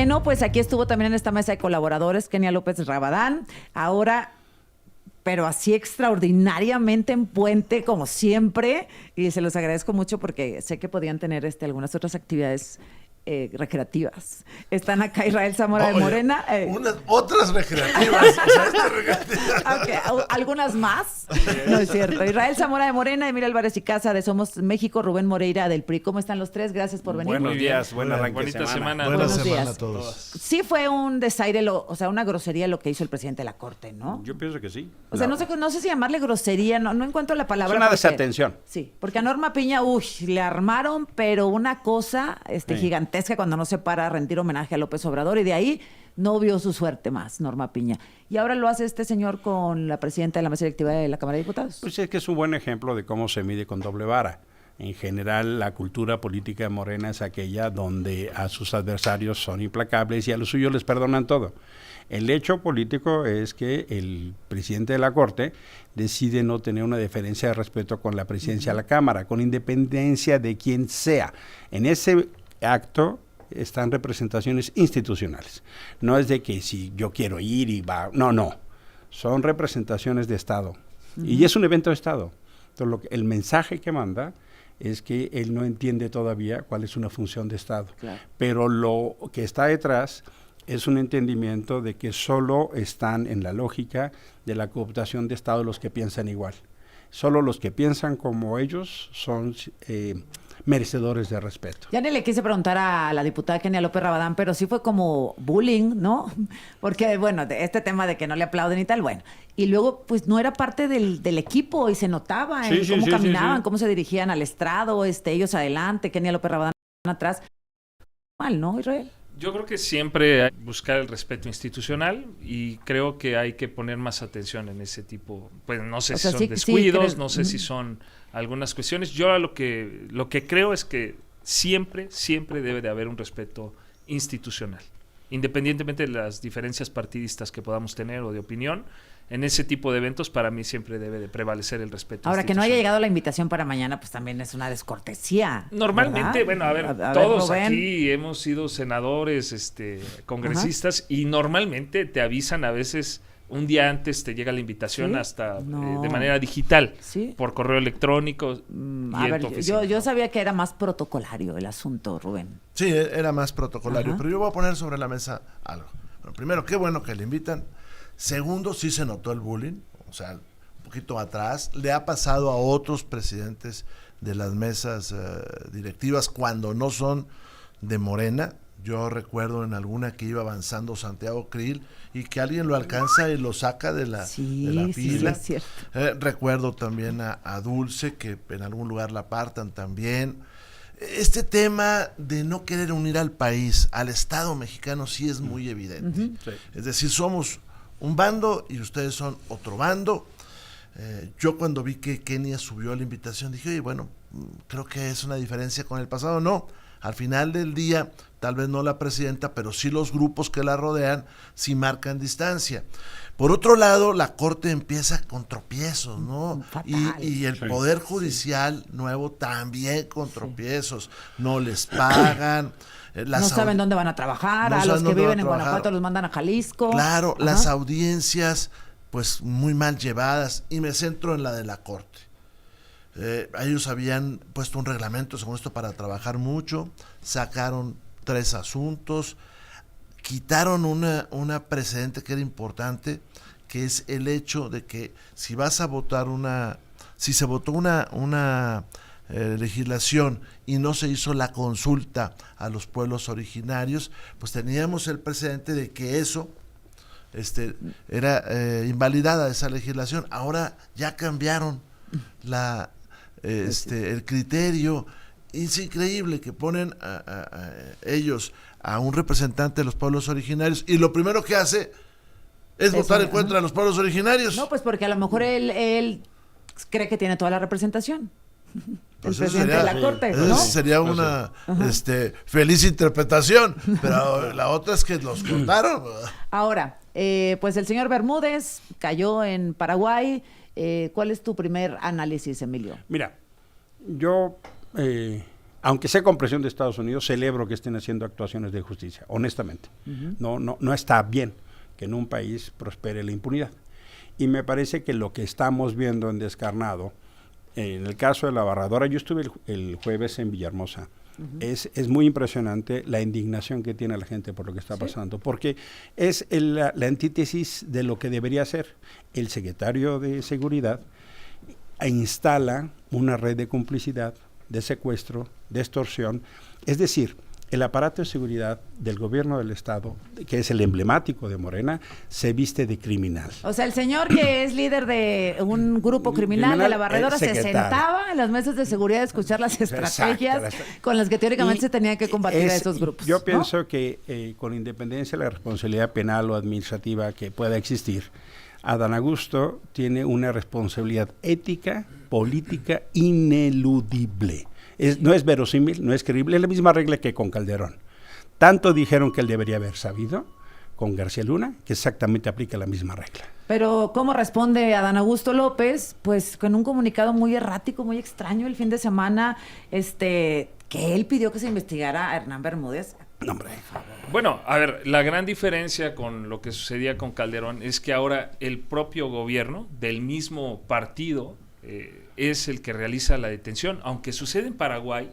bueno, pues aquí estuvo también en esta mesa de colaboradores Kenia López Rabadán. Ahora, pero así extraordinariamente en puente, como siempre. Y se los agradezco mucho porque sé que podían tener algunas otras actividades recreativas. Están acá Israel Zamora de Morena. Unas otras recreativas. O sea, Okay, algunas más. No es cierto. Israel Zamora de Morena, Emilio Álvarez y Casa de Somos México, Rubén Moreira del PRI. ¿Cómo están los tres? Gracias por venir. Buenos días, buen arranque bonita de semana. Buena Buenos semana días. a todos. Sí fue un desaire, o sea, una grosería lo que hizo el presidente de la Corte, ¿no? Yo pienso que sí. O sea, no sé si llamarle grosería, no encuentro la palabra. Es una porque- desatención. Sí, porque a Norma Piña, le armaron, pero una cosa Sí. gigantesca cuando no se para a rendir homenaje a López Obrador, y de ahí no vio su suerte más, Norma Piña. Y ahora lo hace este señor con la presidenta de la mesa directiva de la Cámara de Diputados. Pues es que es un buen ejemplo de cómo se mide con doble vara. En general, la cultura política de Morena es aquella donde a sus adversarios son implacables y a los suyos les perdonan todo. El hecho político es que el presidente de la Corte decide no tener una diferencia de respeto con la presidencia de la Cámara, con independencia de quien sea. En ese acto están representaciones institucionales. No es de que si yo quiero ir y va, no. Son representaciones de Estado. Y es un evento de Estado. Entonces, el mensaje que manda es que él no entiende todavía cuál es una función de Estado. Claro. Pero lo que está detrás es un entendimiento de que solo están en la lógica de la cooptación de Estado los que piensan igual. Solo los que piensan como ellos son merecedores de respeto. Ya ni le quise preguntar a la diputada Kenia López Rabadán, pero sí fue como bullying, ¿no? Porque, bueno, de este tema de que no le aplauden y tal, bueno. Y luego, pues, no era parte del equipo y se notaba en cómo caminaban, cómo se dirigían al estrado, ellos adelante, Kenia López Rabadán atrás. Mal, ¿no, Israel? Yo creo que siempre hay que buscar el respeto institucional y creo que hay que poner más atención en ese tipo. Pues no sé O si sea, son sí, descuidos, no sé si son algunas cuestiones. Yo lo que creo es que siempre debe de haber un respeto institucional, independientemente de las diferencias partidistas que podamos tener o de opinión. En ese tipo de eventos, para mí siempre debe de prevalecer el respeto. Ahora, que no haya llegado la invitación para mañana, pues también es una descortesía. Normalmente, ¿verdad? bueno, a ver, A todos Rubén. aquí hemos sido senadores, congresistas, y normalmente te avisan a veces un día antes, te llega la invitación ¿Sí? hasta No. de manera digital, ¿Sí? por correo electrónico. A y en ver, tu oficina. yo sabía que era más protocolario el asunto, Rubén. Sí, era más protocolario, Ajá. pero yo voy a poner sobre la mesa algo. Bueno, primero, qué bueno que le invitan. Segundo, sí se notó el bullying, o sea, un poquito atrás. Le ha pasado a otros presidentes de las mesas directivas cuando no son de Morena. Yo recuerdo en alguna que iba avanzando Santiago Krill y que alguien lo alcanza y lo saca de la fila. es cierto. Recuerdo también a Dulce, que en algún lugar la apartan también. Este tema de no querer unir al país, al Estado mexicano, sí es muy evidente. Sí. Es decir, somos un bando y ustedes son otro bando. Yo cuando vi que Kenia subió la invitación dije, oye, bueno, creo que es una diferencia con el pasado. No, al final del día, tal vez no la presidenta, pero sí los grupos que la rodean, sí marcan distancia. Por otro lado, la Corte empieza con tropiezos, ¿no? Fatal. Y el Sí. Poder Judicial nuevo también con tropiezos. No les pagan. No saben dónde van a trabajar, no a saben los que dónde van viven a en trabajar. Guanajuato los mandan a Jalisco. Claro, Ajá. las audiencias, pues muy mal llevadas, y me centro en la de la Corte. Ellos habían puesto un reglamento, según esto, para trabajar mucho, sacaron 3 asuntos, quitaron una precedente que era importante, que es el hecho de que si vas a votar si se votó una legislación y no se hizo la consulta a los pueblos originarios, pues teníamos el precedente de que eso era invalidada esa legislación. Ahora ya cambiaron el criterio. Es increíble que ponen a ellos a un representante de los pueblos originarios y lo primero que hace es votar en contra de los pueblos originarios. No, pues porque a lo mejor él cree que tiene toda la representación. Pues el eso presidente sería, de la Corte, eso ¿no? sería una feliz interpretación, pero la otra es que los contaron. Ahora, pues el señor Bermúdez cayó en Paraguay. ¿Cuál es tu primer análisis, Emilio? Mira, yo aunque sea con presión de Estados Unidos, celebro que estén haciendo actuaciones de justicia, honestamente. No está bien que en un país prospere la impunidad. Y me parece que lo que estamos viendo en Descarnado, en el caso de la Barradora, yo estuve el jueves en Villahermosa, es muy impresionante la indignación que tiene la gente por lo que está pasando, porque es la antítesis de lo que debería ser. El secretario de Seguridad instala una red de complicidad, de secuestro, de extorsión, es decir, el aparato de seguridad del gobierno del Estado, que es el emblemático de Morena, se viste de criminal. O sea, el señor que es líder de un grupo criminal de la Barredora se sentaba en las mesas de seguridad a escuchar las estrategias con las que teóricamente se tenía que combatir a esos grupos. Yo pienso que con independencia de la responsabilidad penal o administrativa que pueda existir, Adán Augusto tiene una responsabilidad ética, política ineludible. No es verosímil, no es creíble, es la misma regla que con Calderón. Tanto dijeron que él debería haber sabido con García Luna, que exactamente aplica la misma regla. Pero ¿cómo responde Adán Augusto López? Pues con un comunicado muy errático, muy extraño el fin de semana, que él pidió que se investigara a Hernán Bermúdez. No, hombre. Bueno, a ver, la gran diferencia con lo que sucedía con Calderón es que ahora el propio gobierno del mismo partido es el que realiza la detención, aunque sucede en Paraguay.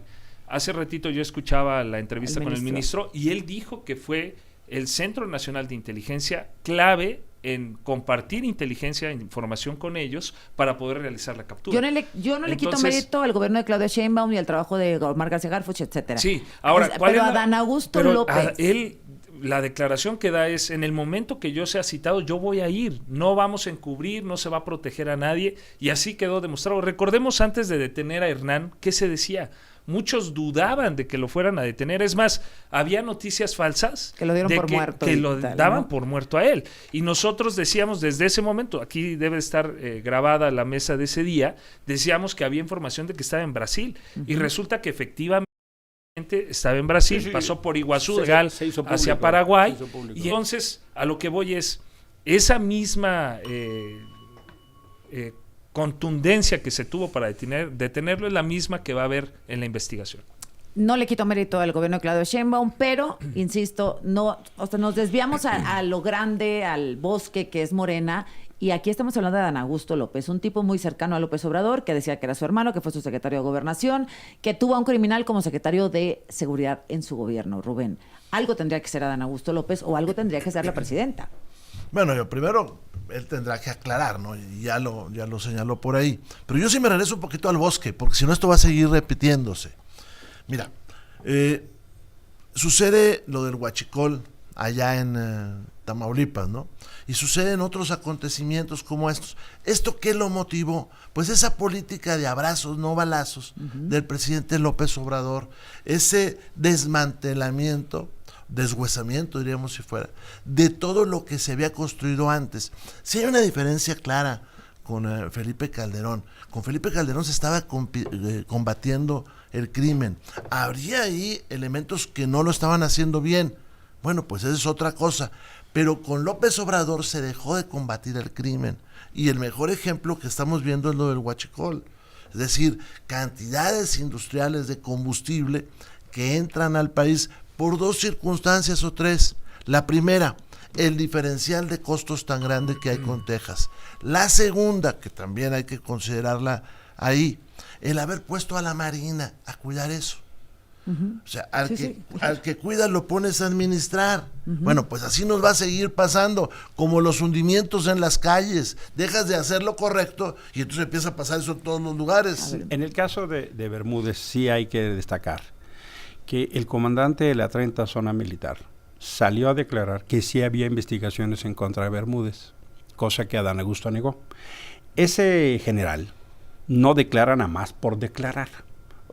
Hace ratito yo escuchaba la entrevista con el ministro y él dijo que fue el Centro Nacional de Inteligencia clave en compartir inteligencia e información con ellos para poder realizar la captura. Yo no le quito mérito al gobierno de Claudia Sheinbaum y al trabajo de Omar García Harfuch, etcétera. Sí, ahora, pero Adán Augusto López. La declaración que da es, en el momento que yo sea citado, yo voy a ir, no vamos a encubrir, no se va a proteger a nadie, y así quedó demostrado. Recordemos antes de detener a Hernán, ¿qué se decía? Muchos dudaban de que lo fueran a detener, es más, había noticias falsas que lo dieron por muerto. Que lo daban por muerto a él. Y nosotros decíamos desde ese momento, aquí debe estar grabada la mesa de ese día, decíamos que había información de que estaba en Brasil, y resulta que efectivamente estaba en Brasil, pasó por Iguazú, hacia Paraguay, y entonces a lo que voy es esa misma contundencia que se tuvo para detenerlo es la misma que va a haber en la investigación. No le quito mérito al gobierno de Claudia Sheinbaum, pero, insisto, nos desviamos a lo grande, al bosque que es Morena. Y aquí estamos hablando de Adán Augusto López, un tipo muy cercano a López Obrador, que decía que era su hermano, que fue su secretario de Gobernación, que tuvo a un criminal como secretario de Seguridad en su gobierno. Rubén, algo tendría que ser Adán Augusto López o algo tendría que ser la presidenta. Bueno, yo primero, él tendrá que aclarar, ¿no? Y ya lo señaló por ahí. Pero yo sí me regreso un poquito al bosque, porque si no esto va a seguir repitiéndose. Mira, sucede lo del huachicol allá en Tamaulipas, ¿no? Y suceden otros acontecimientos como estos. ¿Esto qué lo motivó? Pues esa política de abrazos, no balazos, del presidente López Obrador, ese desmantelamiento, deshuesamiento, diríamos si fuera, de todo lo que se había construido antes. Sí hay una diferencia clara con Felipe Calderón. Con Felipe Calderón se estaba combatiendo el crimen. Habría ahí elementos que no lo estaban haciendo bien. Bueno, pues esa es otra cosa. Pero con López Obrador se dejó de combatir el crimen. Y el mejor ejemplo que estamos viendo es lo del huachicol. Es decir, cantidades industriales de combustible que entran al país por dos circunstancias o tres. La primera, el diferencial de costos tan grande que hay con Texas. La segunda, que también hay que considerarla ahí, el haber puesto a la Marina a cuidar eso. O sea, al que cuida lo pones a administrar. Bueno, pues así nos va a seguir pasando, como los hundimientos en las calles. Dejas de hacer lo correcto y entonces empieza a pasar eso en todos los lugares. En el caso de Bermúdez sí hay que destacar que el comandante de la 30 Zona Militar salió a declarar que sí había investigaciones en contra de Bermúdez, cosa que Adán Augusto negó. Ese general no declara nada más por declarar.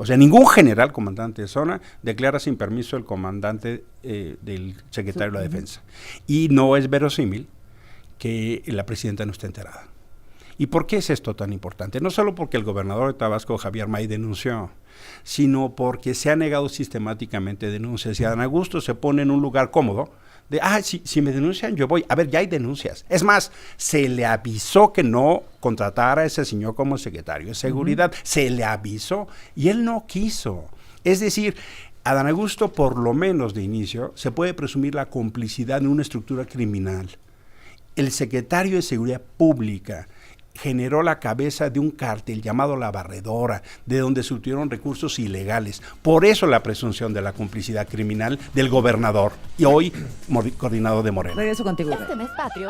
O sea, ningún general comandante de zona declara sin permiso el comandante del secretario de la Defensa. Y no es verosímil que la presidenta no esté enterada. ¿Y por qué es esto tan importante? No solo porque el gobernador de Tabasco, Javier May, denunció, sino porque se ha negado sistemáticamente denuncias. Y Adán Augusto se pone en un lugar cómodo de, si me denuncian, yo voy. A ver, ya hay denuncias. Es más, se le avisó que no contratara a ese señor como secretario de Seguridad. Se le avisó y él no quiso. Es decir, Adán Augusto, por lo menos de inicio, se puede presumir la complicidad en una estructura criminal. El secretario de Seguridad Pública generó la cabeza de un cártel llamado La Barredora, de donde se obtuvieron recursos ilegales. Por eso la presunción de la complicidad criminal del gobernador, y hoy coordinador de Morena. Regreso contigo. Este mes patrio